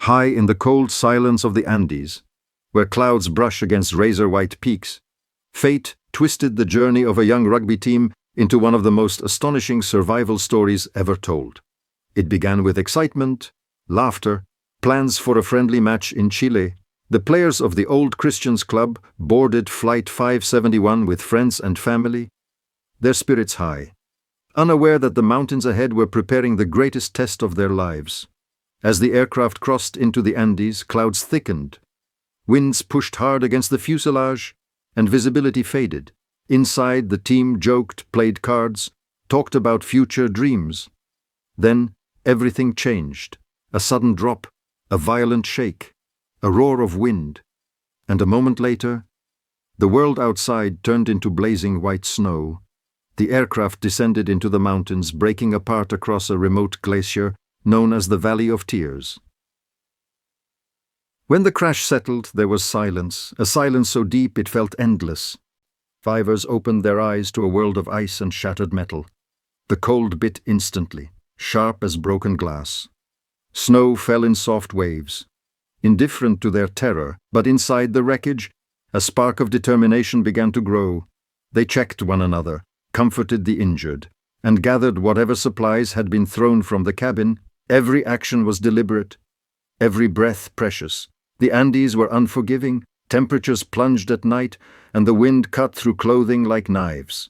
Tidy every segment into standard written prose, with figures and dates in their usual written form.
high in the cold silence of the Andes, where clouds brush against razor-white peaks, fate twisted the journey of a young rugby team into one of the most astonishing survival stories ever told. It began with excitement, laughter, plans for a friendly match in Chile. The players of the Old Christians Club boarded Flight 571 with friends and family, their spirits high, unaware that the mountains ahead were preparing the greatest test of their lives. As the aircraft crossed into the Andes, clouds thickened. Winds pushed hard against the fuselage, and visibility faded. Inside, the team joked, played cards, talked about future dreams. Then, everything changed. A sudden drop, a violent shake, a roar of wind, and a moment later, the world outside turned into blazing white snow. The aircraft descended into the mountains, breaking apart across a remote glacier known as the Valley of Tears. When the crash settled, there was silence, a silence so deep it felt endless. Survivors opened their eyes to a world of ice and shattered metal. The cold bit instantly, sharp as broken glass. Snow fell in soft waves. Indifferent to their terror, but inside the wreckage, a spark of determination began to grow. They checked one another, comforted the injured, and gathered whatever supplies had been thrown from the cabin. Every action was deliberate, every breath precious. The Andes were unforgiving, temperatures plunged at night, and the wind cut through clothing like knives.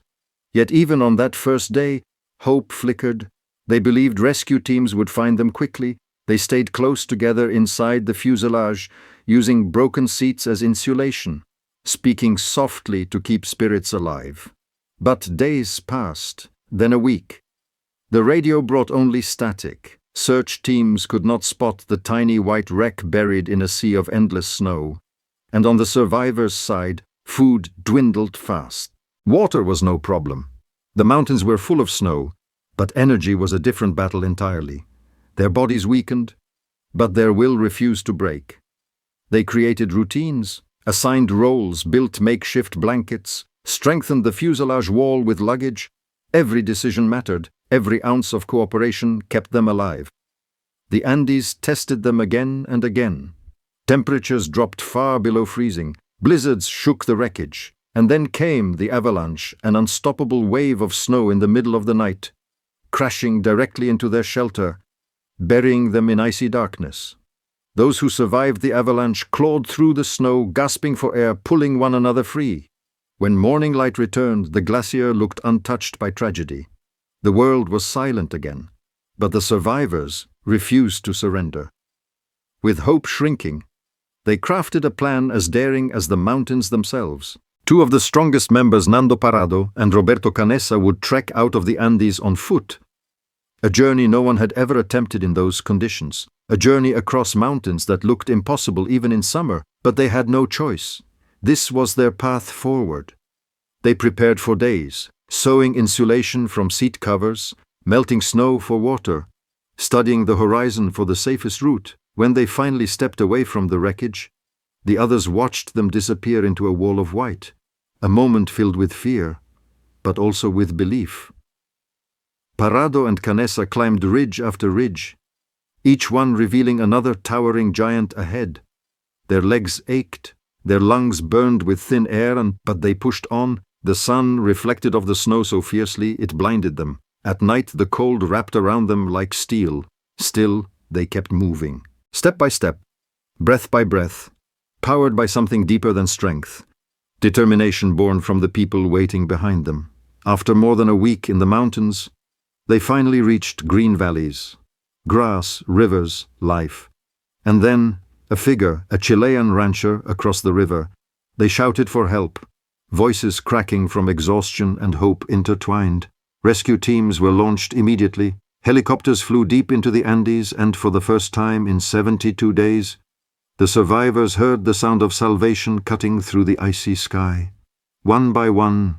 Yet even on that first day, hope flickered. They believed rescue teams would find them quickly. They stayed close together inside the fuselage, using broken seats as insulation, speaking softly to keep spirits alive. But days passed, then a week. The radio brought only static. Search teams could not spot the tiny white wreck buried in a sea of endless snow. And on the survivors' side, food dwindled fast. Water was no problem. The mountains were full of snow, but energy was a different battle entirely. Their bodies weakened, but their will refused to break. They created routines, assigned roles, built makeshift blankets, strengthened the fuselage wall with luggage. Every decision mattered. Every ounce of cooperation kept them alive. The Andes tested them again and again. Temperatures dropped far below freezing. Blizzards shook the wreckage. And then came the avalanche, an unstoppable wave of snow in the middle of the night, crashing directly into their shelter, burying them in icy darkness. Those who survived the avalanche clawed through the snow, gasping for air, pulling one another free. When morning light returned, the glacier looked untouched by tragedy. The world was silent again, but the survivors refused to surrender. With hope shrinking, they crafted a plan as daring as the mountains themselves. Two of the strongest members, Nando Parrado and Roberto Canessa, would trek out of the Andes on foot. A journey no one had ever attempted in those conditions. A journey across mountains that looked impossible even in summer, but they had no choice. This was their path forward. They prepared for days, sewing insulation from seat covers, melting snow for water, studying the horizon for the safest route. When they finally stepped away from the wreckage, the others watched them disappear into a wall of white, a moment filled with fear, but also with belief. Parrado and Canessa climbed ridge after ridge, each one revealing another towering giant ahead. Their legs ached, their lungs burned with thin air, but they pushed on. The sun reflected off the snow so fiercely it blinded them. At night the cold wrapped around them like steel. Still, they kept moving. Step by step, breath by breath, powered by something deeper than strength. Determination born from the people waiting behind them. After more than a week in the mountains, they finally reached green valleys. Grass, rivers, life. And then, a figure, a Chilean rancher across the river. They shouted for help. Voices cracking from exhaustion and hope intertwined. Rescue teams were launched immediately. Helicopters flew deep into the Andes, and for the first time in 72 days, the survivors heard the sound of salvation cutting through the icy sky. One by one,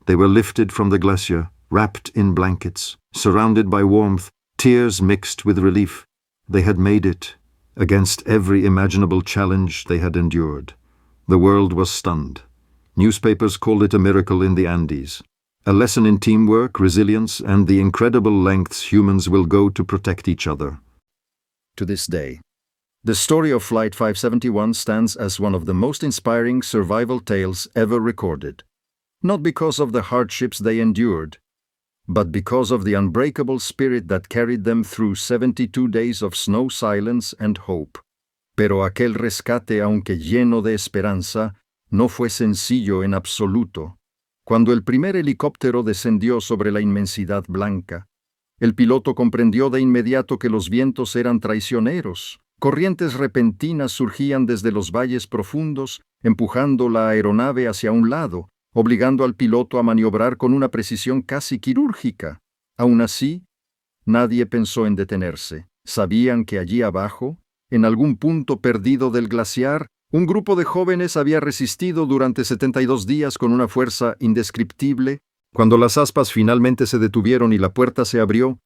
they were lifted from the glacier, wrapped in blankets, surrounded by warmth, tears mixed with relief. They had made it, against every imaginable challenge they had endured. The world was stunned. Newspapers called it a miracle in the Andes, a lesson in teamwork, resilience, and the incredible lengths humans will go to protect each other. To this day, The story of Flight 571 stands as one of the most inspiring survival tales ever recorded, not because of the hardships they endured, but because of the unbreakable spirit that carried them through 72 days of snow silence and hope. Pero aquel rescate, aunque lleno de esperanza, no fue sencillo en absoluto. Cuando el primer helicóptero descendió sobre la inmensidad blanca, el piloto comprendió de inmediato que los vientos eran traicioneros. Corrientes repentinas surgían desde los valles profundos, empujando la aeronave hacia un lado, obligando al piloto a maniobrar con una precisión casi quirúrgica. Aún así, nadie pensó en detenerse. Sabían que allí abajo, en algún punto perdido del glaciar, un grupo de jóvenes había resistido durante 72 días con una fuerza indescriptible. Cuando las aspas finalmente se detuvieron y la puerta se abrió,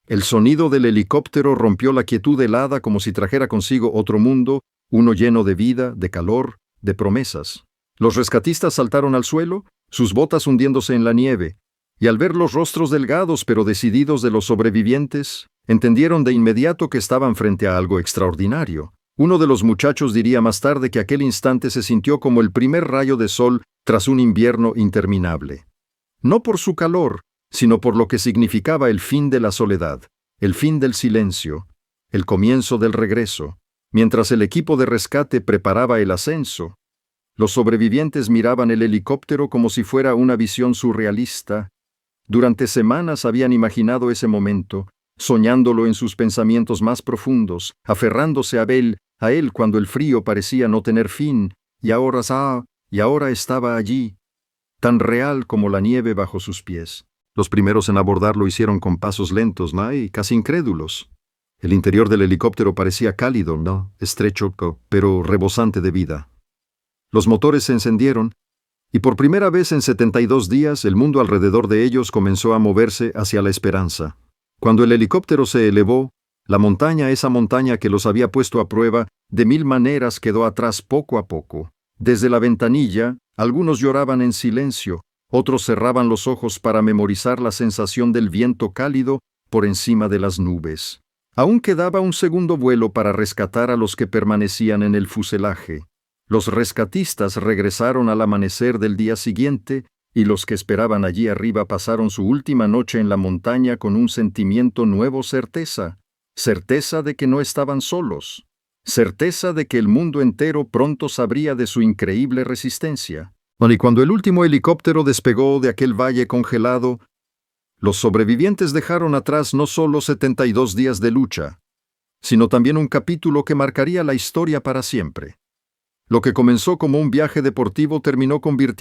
el sonido del helicóptero rompió la quietud helada como si trajera consigo otro mundo, uno lleno de vida, de calor, de promesas. Los rescatistas saltaron al suelo, sus botas hundiéndose en la nieve, y al ver los rostros delgados pero decididos de los sobrevivientes, entendieron de inmediato que estaban frente a algo extraordinario. Uno de los muchachos diría más tarde que aquel instante se sintió como el primer rayo de sol tras un invierno interminable. No por su calor, sino por lo que significaba el fin de la soledad, el fin del silencio, el comienzo del regreso. Mientras el equipo de rescate preparaba el ascenso, los sobrevivientes miraban el helicóptero como si fuera una visión surrealista. Durante semanas habían imaginado ese momento, soñándolo en sus pensamientos más profundos, aferrándose a él cuando el frío parecía no tener fin, y ahora estaba allí, tan real como la nieve bajo sus pies. Los primeros en abordar lo hicieron con pasos lentos, y casi incrédulos. El interior del helicóptero parecía cálido, estrecho, pero rebosante de vida. Los motores se encendieron, y por primera vez en 72 días el mundo alrededor de ellos comenzó a moverse hacia la esperanza. Cuando el helicóptero se elevó, esa montaña que los había puesto a prueba, de mil maneras quedó atrás poco a poco. Desde la ventanilla, algunos lloraban en silencio, otros cerraban los ojos para memorizar la sensación del viento cálido por encima de las nubes. Aún quedaba un segundo vuelo para rescatar a los que permanecían en el fuselaje. Los rescatistas regresaron al amanecer del día siguiente, y los que esperaban allí arriba pasaron su última noche en la montaña con un sentimiento nuevo, certeza de que no estaban solos, certeza de que el mundo entero pronto sabría de su increíble resistencia. Y cuando el último helicóptero despegó de aquel valle congelado, los sobrevivientes dejaron atrás no solo 72 días de lucha, sino también un capítulo que marcaría la historia para siempre. Lo que comenzó como un viaje deportivo terminó convirtiéndose